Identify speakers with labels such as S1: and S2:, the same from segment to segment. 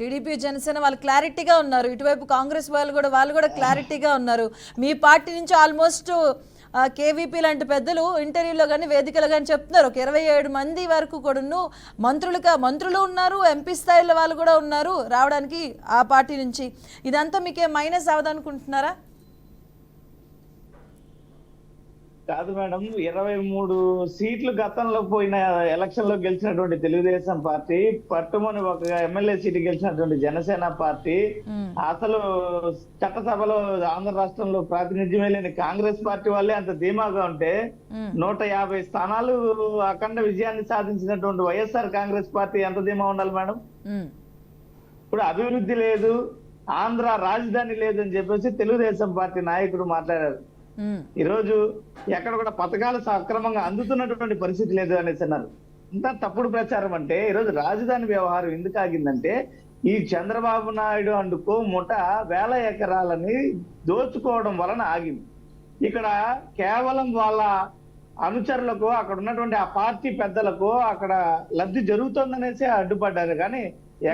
S1: TDP Janasena వాళ్ళు క్లారిటీగా ఉన్నారు, ఇటువైపు కాంగ్రెస్ వాళ్ళు కూడా క్లారిటీగా ఉన్నారు. మీ పార్టీ నుంచి ఆల్మోస్ట్ కేవీపీ లాంటి పెద్దలు ఇంటర్వ్యూలో కానీ వేదికలో కానీ చెప్తున్నారు, ఒక 27 మంది వరకు కూడా మంత్రులు ఉన్నారు, ఎంపీ స్థాయిలో వాళ్ళు కూడా ఉన్నారు రావడానికి ఆ పార్టీ నుంచి. ఇదంతా మీకే మైనస్ అవదనుకుంటున్నారా?
S2: కాదు మేడం, 23 సీట్లు గతంలో పోయిన ఎలక్షన్ లో గెలిచినటువంటి తెలుగుదేశం పార్టీ, పట్టుమని ఒక ఎమ్మెల్యే సీటు గెలిచినటువంటి జనసేన పార్టీ, అసలు చట్టసభలో ఆంధ్ర రాష్ట్రంలో ప్రాతినిధ్యమే లేని కాంగ్రెస్ పార్టీ వాళ్ళే అంత ధీమాగా ఉంటే 150 స్థానాలు అఖండ విజయాన్ని సాధించినటువంటి వైఎస్ఆర్ కాంగ్రెస్ పార్టీ ఎంత ధీమా ఉండాలి మేడం? ఇప్పుడు అభివృద్ధి లేదు, ఆంధ్ర రాజధాని లేదు అని చెప్పేసి తెలుగుదేశం పార్టీ నాయకుడు మాట్లాడారు. ఈరోజు ఎక్కడ కూడా పథకాలు సక్రమంగా అందుతున్నటువంటి పరిస్థితి లేదు అనేసి అన్నారు. ఇంత తప్పుడు ప్రచారం. అంటే ఈరోజు రాజధాని వ్యవహారం ఎందుకు ఆగిందంటే, ఈ చంద్రబాబు నాయుడు అండుకో ముఠ వేల ఎకరాలని దోచుకోవడం వలన ఆగింది. ఇక్కడ కేవలం వాళ్ళ అనుచరులకు, అక్కడ ఉన్నటువంటి ఆ పార్టీ పెద్దలకు అక్కడ లబ్ధి జరుగుతుందనేసి అడ్డుపడ్డారు, కానీ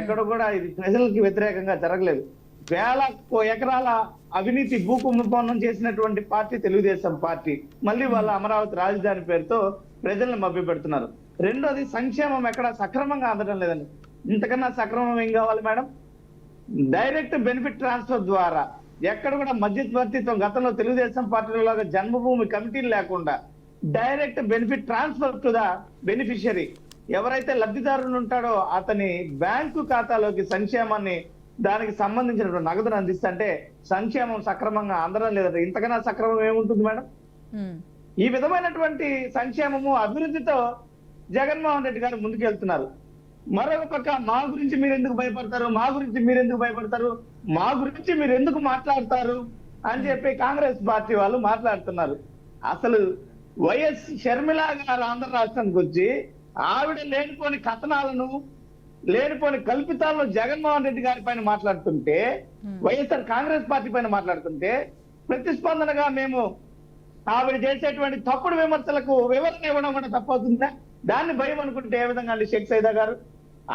S2: ఎక్కడ కూడా ఇది ప్రజలకి వ్యతిరేకంగా జరగలేదు. వేల ఎకరాల అవినీతి భూకుంభకోణం చేసినటువంటి పార్టీ తెలుగుదేశం పార్టీ. మళ్ళీ వాళ్ళ అమరావతి రాజధాని పేరుతో ప్రజలను మభ్యపెడుతున్నారు. రెండోది, సంక్షేమం ఎక్కడ సక్రమంగా అందడం లేదండి. ఇంతకన్నా సక్రమం ఏం కావాలి మేడం? డైరెక్ట్ బెనిఫిట్ ట్రాన్స్ఫర్ ద్వారా ఎక్కడ కూడా మధ్యవర్తిత్వం, గతంలో తెలుగుదేశం పార్టీలో జన్మభూమి కమిటీలు లేకుండా direct benefit transfer to the beneficiary, ఎవరైతే లబ్ధిదారుడు ఉంటాడో అతని బ్యాంకు ఖాతాలోకి సంక్షేమాన్ని, దానికి సంబంధించినటువంటి నగదును అందిస్తుంటే సంక్షేమం సక్రమంగా అందడం లేదంటే ఇంతకన్నా సక్రమం ఏముంటుంది మేడం? ఈ విధమైనటువంటి సంక్షేమము అభివృద్ధితో జగన్మోహన్ రెడ్డి గారు ముందుకెళ్తున్నారు. మరొక పక్క మా గురించి మీరు ఎందుకు భయపడతారు, మా గురించి మీరు ఎందుకు భయపడతారు, మా గురించి మీరు ఎందుకు మాట్లాడతారు అని చెప్పి కాంగ్రెస్ పార్టీ వాళ్ళు మాట్లాడుతున్నారు. అసలు వైఎస్ షర్మిల గారు ఆంధ్ర రాష్ట్రానికి వచ్చి ఆవిడ లేనిపోని కథనాలను, లేనిపోని కల్పితాలను జగన్మోహన్ రెడ్డి గారి పైన మాట్లాడుతుంటే, వైఎస్ఆర్ కాంగ్రెస్ పార్టీ పైన మాట్లాడుతుంటే, ప్రతిస్పందనగా మేము ఆవిడ చేసేటువంటి తప్పుడు విమర్శలకు వివరణ ఇవ్వడం కూడా తప్పవుతుందా? దాన్ని భయం అనుకుంటే ఏ విధంగా అండి? షేక్ సైదా గారు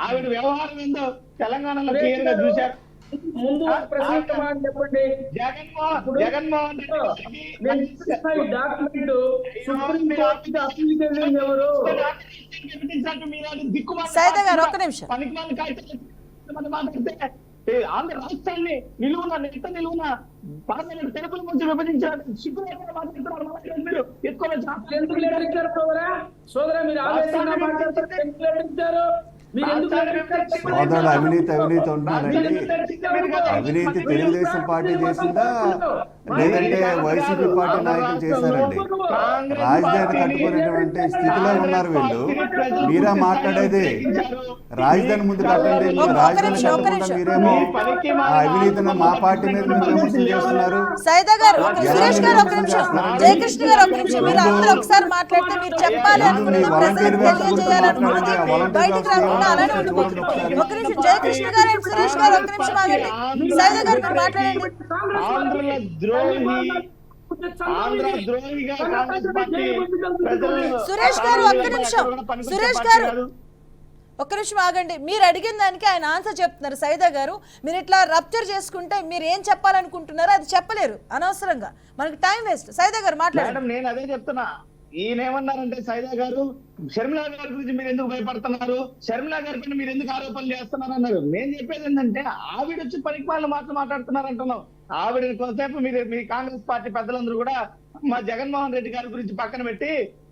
S2: ఆవిడ వ్యవహారం ఏందో తెలంగాణలో క్లియర్ గా చూశారు.
S3: ముందు చెప్పండి.
S2: జగన్మోహన్ ఆంధ్ర రాష్ట్రాన్ని నిలువున నిలువున పార్లమెంట్ తెలుగుల నుంచి విభజించారు. సిగ్గు మీరు
S3: సోదరా, మీరు
S4: సోదరుడు అవినీతి ఉంటున్నారండి. అవినీతి తెలుగుదేశం పార్టీ చేసిందా లేదంటే వైసీపీ పార్టీ నాయకులు చేశారండి? రాజధాని కట్టుకునేటువంటి స్థితిలో ఉన్నారు వీళ్ళు. మీరా మాట్లాడేది రాజధాని ముందు కట్టండి, రాజధాని కట్టకుండా మీరేమో అవినీతిని మా పార్టీ మీద విమర్శలు చేస్తున్నారు. వాలంటీర్ వ్యవస్థ గురించి మాట్లాడండి.
S1: ఒక్క నిమిషం ఆగండి. మీరు అడిగిన దానికి ఆయన ఆన్సర్ చెప్తున్నారు. సైదా గారు, మీరు ఇట్లా రప్చర్ చేసుకుంటే మీరు ఏం చెప్పాలనుకుంటున్నారో అది చెప్పలేరు అనవసరంగా, మనకి టైం వేస్ట్. సైదా గారు మాట్లాడండి.
S2: నేను అదే చెప్తున్నా. ఈయనేమన్నారంటే సైదా గారు, షర్మిల గారి గురించి మీరు ఎందుకు భయపడుతున్నారు, షర్మిల గారి పైన మీరు ఎందుకు ఆరోపణలు చేస్తున్నారు అన్నారు. నేను చెప్పేది ఏంటంటే, ఆవిడ వచ్చి పనికిమాలిన మాటలు మాట్లాడుతున్నారు అంటున్నాం. ఆవిడ కొంతసేపు మీ కాంగ్రెస్ పార్టీ పెద్దలందరూ కూడా మా జగన్మోహన్ రెడ్డి గారి గురించి పక్కన పెట్టి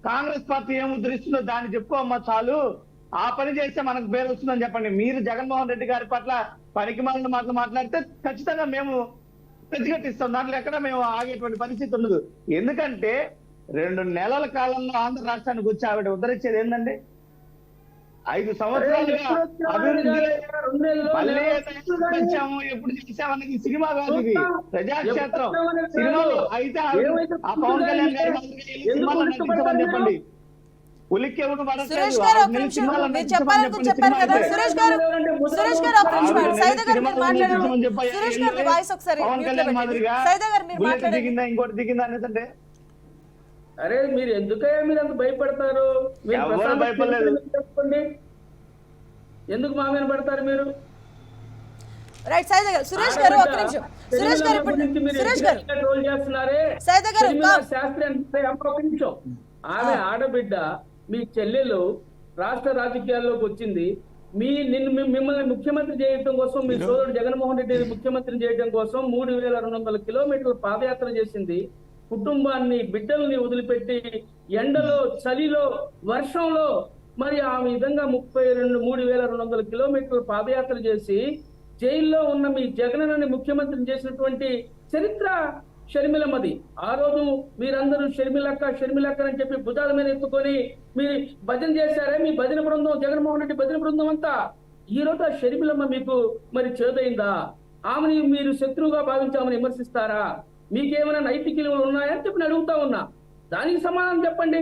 S2: కాంగ్రెస్ పార్టీ ఏం ఉద్ధరిస్తుందో దాన్ని చెప్పుకోమ్మా చాలు, ఆ పని చేస్తే మనకు పేరు వస్తుందని చెప్పండి. మీరు జగన్మోహన్ రెడ్డి గారి పట్ల పనికిమాలిన మాటలు మాట్లాడితే ఖచ్చితంగా మేము ప్రతిఘటిస్తాం. దాంట్లో ఎక్కడ మేము ఆగేటువంటి పరిస్థితి ఉండదు. ఎందుకంటే 2 నెలల కాలంలో ఆంధ్ర రాష్ట్రానికి వచ్చి ఆవిడ ఉద్ధరించేది ఏంటండి? 5 సంవత్సరాలుగా అభివృద్ధి మళ్ళీ ఎప్పుడు చేసామన్నది సినిమా కాదు, ఇది ప్రజాక్షేత్రం. సినిమాలు అయితే ఆ పవన్ కళ్యాణ్ గారి సినిమాలో నటించమని చెప్పండి. ఉలిక్కి ఎవరు దిగిందా ఇంకోటి దిగిందా అనేదంటే,
S3: అరే మీరు ఎందుకయ్యా మీరు అంత భయపడతారు?
S2: భయపడలేదు.
S3: చెప్పండి, ఎందుకు మా మీద పడతారు మీరు?
S1: రైట్ సైదా గారు, సురేష్ గారు ఒక్క నిమిషం. సురేష్ గారు ఇప్పుడు సురేష్ గారు
S3: ట్రోల్ చేస్తున్నారే
S1: సైదా గారు
S3: షర్మిల శాస్త్రి అంటే ఒక నిమిషం. ఆమె ఆడబిడ్డ మీ చెల్లెలు రాష్ట్ర రాజకీయాల్లోకి వచ్చింది. మిమ్మల్ని ముఖ్యమంత్రి చేయడం కోసం, మీ సోదరుడు జగన్మోహన్ రెడ్డి ముఖ్యమంత్రి చేయడం కోసం 3200 కిలోమీటర్లు పాదయాత్ర చేసింది. కుటుంబాన్ని బిడ్డల్ని వదిలిపెట్టి ఎండలో, చలిలో, వర్షంలో మరి ఆ విధంగా 3200 కిలోమీటర్లు పాదయాత్ర చేసి జైల్లో ఉన్న మీ జగనన్నని ముఖ్యమంత్రిని చేసినటువంటి చరిత్ర షర్మిలమ్మది. ఆ రోజు మీరందరూ షర్మిలక్క అని చెప్పి భుజాల మీద ఎత్తుకొని మీరు భజన చేశారే, మీ భజన బృందం, జగన్మోహన్ రెడ్డి భజన బృందం అంతా. ఈ రోజు ఆ షర్మిలమ్మ మీకు మరి చేదైందా? ఆమెని మీరు శత్రువుగా భావించామని విమర్శిస్తారా? మీకేమైనా నైతిక విలువలు ఉన్నాయని చెప్పి అడుగుతా ఉన్నా. దానికి సమాధానం చెప్పండి.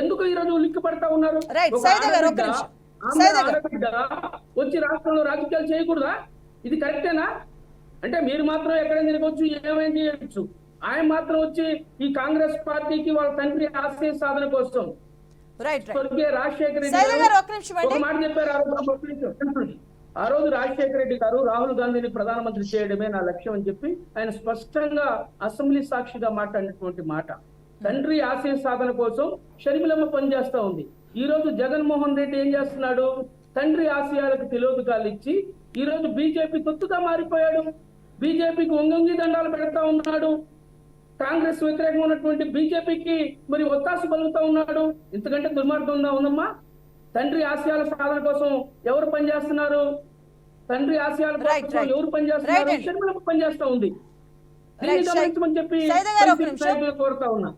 S3: ఎందుకు ఈ రోజు ఉలిక్కి పడతా ఉన్నారు? ఆడబిడ్డ వచ్చి రాష్ట్రంలో రాజకీయాలు చేయకూడదా? ఇది కరెక్టేనా? అంటే మీరు మాత్రం ఎక్కడైనా తిరగవచ్చు, ఏమైనా చేయొచ్చు. ఆయన మాత్రం వచ్చి ఈ కాంగ్రెస్ పార్టీకి వాళ్ళ తండ్రి ఆశయ సాధన కోసం రాజశేఖర రెడ్డి ఒక మాట చెప్పారు. ఆ రోజు రాజశేఖర రెడ్డి గారు రాహుల్ గాంధీని ప్రధానమంత్రి చేయడమే నా లక్ష్యం అని చెప్పి ఆయన స్పష్టంగా అసెంబ్లీ సాక్షిగా మాట్లాడినటువంటి మాట. తండ్రి ఆశయ సాధన కోసం షర్మిలమ్మ పనిచేస్తా ఉంది. ఈ రోజు జగన్మోహన్ రెడ్డి ఏం చేస్తున్నాడు? తండ్రి ఆశయాలకు తిలోదకాలు ఇచ్చి ఈ రోజు బీజేపీ తొత్తుగా మారిపోయాడు. బీజేపీకి వంగంగి దండాలు పెడతా ఉన్నాడు. కాంగ్రెస్ వ్యతిరేకంగా ఉన్నటువంటి బీజేపీకి మరి ఒత్తాసు పలుకుతా ఉన్నాడు. ఇంతకంటే దుర్మార్గం ఉందమ్మా? తండ్రి ఆశయాల సాధన కోసం ఎవరు పనిచేస్తున్నారు? తండ్రి ఆశయాల కోసం ఎవరు పనిచేస్తున్నారు? షర్మిలమ్మ పనిచేస్తా ఉంది. దీన్ని గమనించమని చెప్పి కోరుతా ఉన్నా.